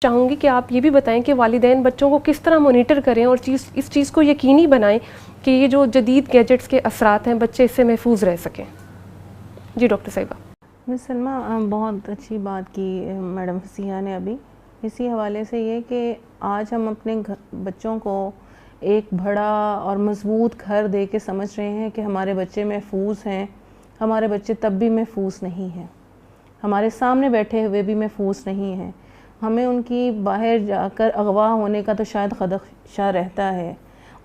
चाहूँगी कि आप ये भी बताएं कि वालिदैन बच्चों को किस तरह मॉनिटर करें और इस चीज़ को यकीनी बनाएं कि ये जो जदीद गैजेट्स के असरात हैं बच्चे इससे महफूज रह सकें। जी डॉक्टर साहिबा। मिस सलमा, बहुत अच्छी बात की मैडम फसीहा ने अभी। इसी हवाले से ये कि आज हम अपने बच्चों को एक बड़ा और मज़बूत घर दे के समझ रहे हैं कि हमारे बच्चे महफूज हैं। हमारे बच्चे तब भी महफूज नहीं हैं, हमारे सामने बैठे हुए भी महफूज नहीं हैं। हमें उनकी बाहर जाकर अगवा होने का तो शायद खदशा रहता है,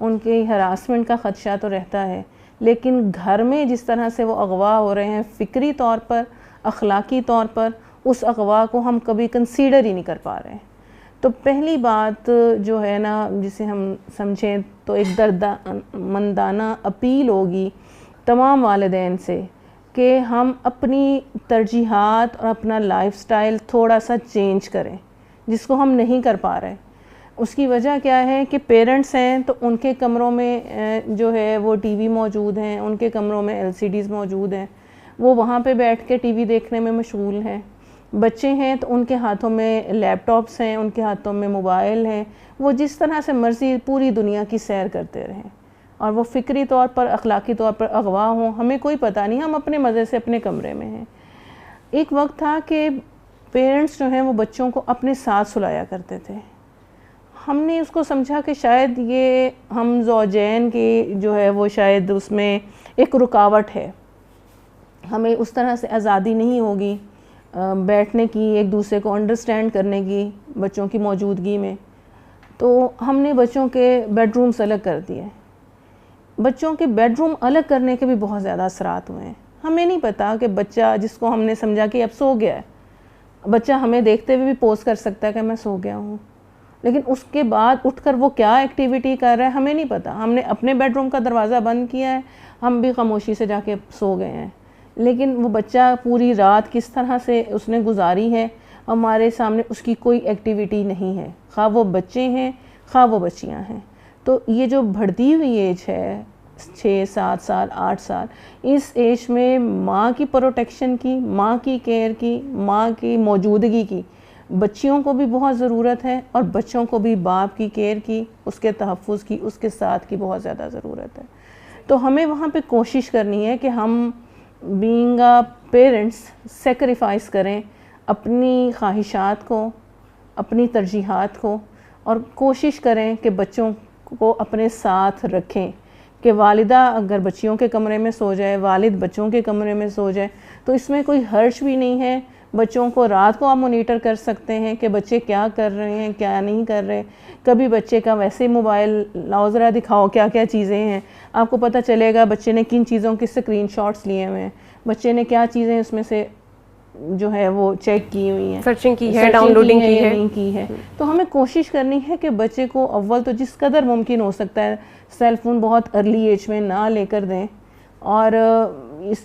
उनके हरासमेंट का ख़दशा तो रहता है, लेकिन घर में जिस तरह से वो अगवा हो रहे हैं फ़िक्री तौर पर, अखलाकी तौर पर, उस अगवा को हम कभी कंसीडर ही नहीं कर पा रहे हैं। तो पहली बात जो है ना, जिसे हम समझें तो एक दर्दमंदाना अपील होगी तमाम वालिदैन से कि हम अपनी तरजीहात और अपना लाइफस्टाइल थोड़ा सा चेंज करें, जिसको हम नहीं कर पा रहे। उसकी वजह क्या है कि पेरेंट्स हैं तो उनके कमरों में जो है वो टीवी मौजूद हैं, उनके कमरों में एलसीडीज़ मौजूद हैं, वो वहाँ पे बैठ के टीवी देखने में मशगूल हैं। बच्चे हैं तो उनके हाथों में लैपटॉप्स हैं, उनके हाथों में मोबाइल हैं, वो जिस तरह से मर्ज़ी पूरी दुनिया की सैर करते रहें और वो फ़िक्री तौर पर, अखलाकी तौर पर अगवा हों, हमें कोई पता नहीं, हम अपने मज़े से अपने कमरे में हैं। एक वक्त था कि पेरेंट्स जो हैं वो बच्चों को अपने साथ सुलाया करते थे। हमने उसको समझा कि शायद ये हम ज़ौजैन की जो है वो शायद उसमें एक रुकावट है, हमें उस तरह से आज़ादी नहीं होगी बैठने की, एक दूसरे को अंडरस्टैंड करने की बच्चों की मौजूदगी में। तो हमने बच्चों के बेडरूम्स अलग कर दिए। बच्चों के बेडरूम अलग करने के भी बहुत ज़्यादा असरात हुए हैं। हमें नहीं पता कि बच्चा, जिसको हमने समझा कि अब सो गया है, बच्चा हमें देखते हुए भी पोस्ट कर सकता है कि मैं सो गया हूँ, लेकिन उसके बाद उठकर वो क्या एक्टिविटी कर रहा है हमें नहीं पता। हमने अपने बेडरूम का दरवाज़ा बंद किया है, हम भी खामोशी से जाके सो गए हैं, लेकिन वो बच्चा पूरी रात किस तरह से उसने गुजारी है हमारे सामने उसकी कोई एक्टिविटी नहीं है, खा वो बच्चे हैं खा वो बच्चियाँ हैं। तो ये जो बढ़ती हुई एज है 6-7 साल 8 साल, इस एज में माँ की प्रोटेक्शन की, माँ की केयर की, माँ की मौजूदगी की बच्चियों को भी बहुत ज़रूरत है और बच्चों को भी बाप की केयर की, उसके तहफ़्फ़ुज़ की, उसके साथ की बहुत ज़्यादा ज़रूरत है। तो हमें वहाँ पे कोशिश करनी है कि हम बीइंग अ पेरेंट्स सेक्रीफाइस करें अपनी ख्वाहिशात को, अपनी तरजीहात को, और कोशिश करें कि बच्चों को अपने साथ रखें। कि वालिदा अगर बच्चियों के कमरे में सो जाए, वालिद बच्चों के कमरे में सो जाए, तो इसमें कोई हर्ज भी नहीं है। बच्चों को रात को आप मॉनिटर कर सकते हैं कि बच्चे क्या कर रहे हैं, क्या नहीं कर रहे। कभी बच्चे का वैसे मोबाइल लाओ ज़रा दिखाओ क्या क्या चीज़ें हैं, आपको पता चलेगा बच्चे ने किन चीज़ों के स्क्रीनशॉट्स लिए हुए हैं, बच्चे ने क्या चीज़ें उसमें से जो है वो चेक की हुई हैं, सर्चिंग की है, डाउनलोडिंग की है, नहीं की है। तो हमें कोशिश करनी है कि बच्चे को अव्वल तो जिस कदर मुमकिन हो सकता है सेल फ़ोन बहुत अर्ली एज में ना लेकर दें। और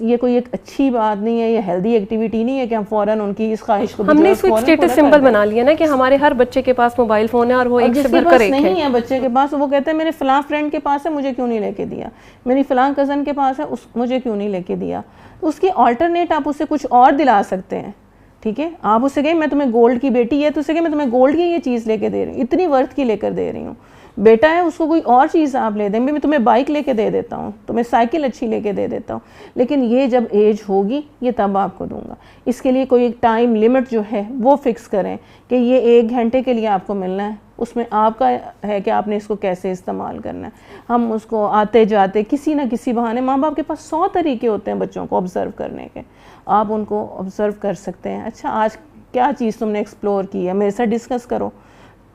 ये कोई एक अच्छी बात नहीं है, ये हेल्दी एक्टिविटी नहीं है कि हम फ़ौरन उनकी इस ख्वाहिश को, हमने इसको एक स्टेटस सिंबल बना लिया ना कि हमारे हर बच्चे के पास मोबाइल फ़ोन है और वो एक से बढ़कर एक नहीं है बच्चे के पास, वो कहते हैं मेरे फ़लाँ फ्रेंड के पास है मुझे क्यों नहीं लेके दिया, मेरी फ़लाँ कज़न के पास है मुझे क्यों नहीं लेके दिया। उसकी ऑल्टरनेट आप उससे कुछ और दिला सकते हैं। ठीक है, आप उससे कहें मैं तुम्हें गोल्ड की बेटी है तो उससे कहें मैं तुम्हें गोल्ड की ये चीज़ लेके दे रही हूँ, इतनी वर्थ की लेकर दे रही हूँ। बेटा है उसको कोई और चीज़ आप ले दें, मैं तुम्हें बाइक लेके दे देता हूँ, तुम्हें साइकिल अच्छी लेके दे देता हूँ, लेकिन ये जब एज होगी ये तब आपको दूंगा। इसके लिए कोई एक टाइम लिमिट जो है वो फिक्स करें कि ये 1 घंटे के लिए आपको मिलना है, उसमें आपका है कि आपने इसको कैसे इस्तेमाल करना है। हम उसको आते जाते किसी ना किसी बहाने, माँ बाप के पास 100 तरीके होते हैं बच्चों को ऑब्ज़र्व करने के, आप उनको ऑब्ज़र्व कर सकते हैं। अच्छा आज क्या चीज़ तुमने एक्सप्लोर की है, मेरे साथ डिस्कस करो।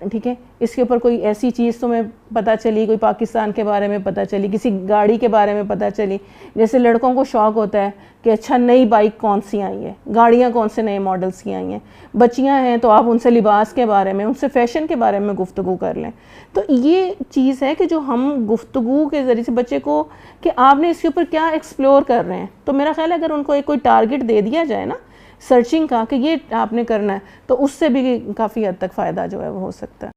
ठीक है, इसके ऊपर कोई ऐसी चीज़ तुम्हें पता चली, कोई पाकिस्तान के बारे में पता चली, किसी गाड़ी के बारे में पता चली। जैसे लड़कों को शौक़ होता है कि अच्छा नई बाइक कौन सी आई है, गाड़ियाँ कौन से नए मॉडल्स की आई हैं। बच्चियाँ हैं तो आप उनसे लिबास के बारे में, उनसे फ़ैशन के बारे में गुफ्तगू कर लें। तो ये चीज़ है कि जो हम गुफ्तगू के ज़रिए से बच्चे को कि आपने इसके ऊपर क्या एक्सप्लोर कर रहे हैं, तो मेरा ख्याल है अगर उनको एक कोई टारगेट दे दिया जाए ना सर्चिंग का कि ये आपने करना है, तो उससे भी काफ़ी हद तक फ़ायदा जो है वो हो सकता है।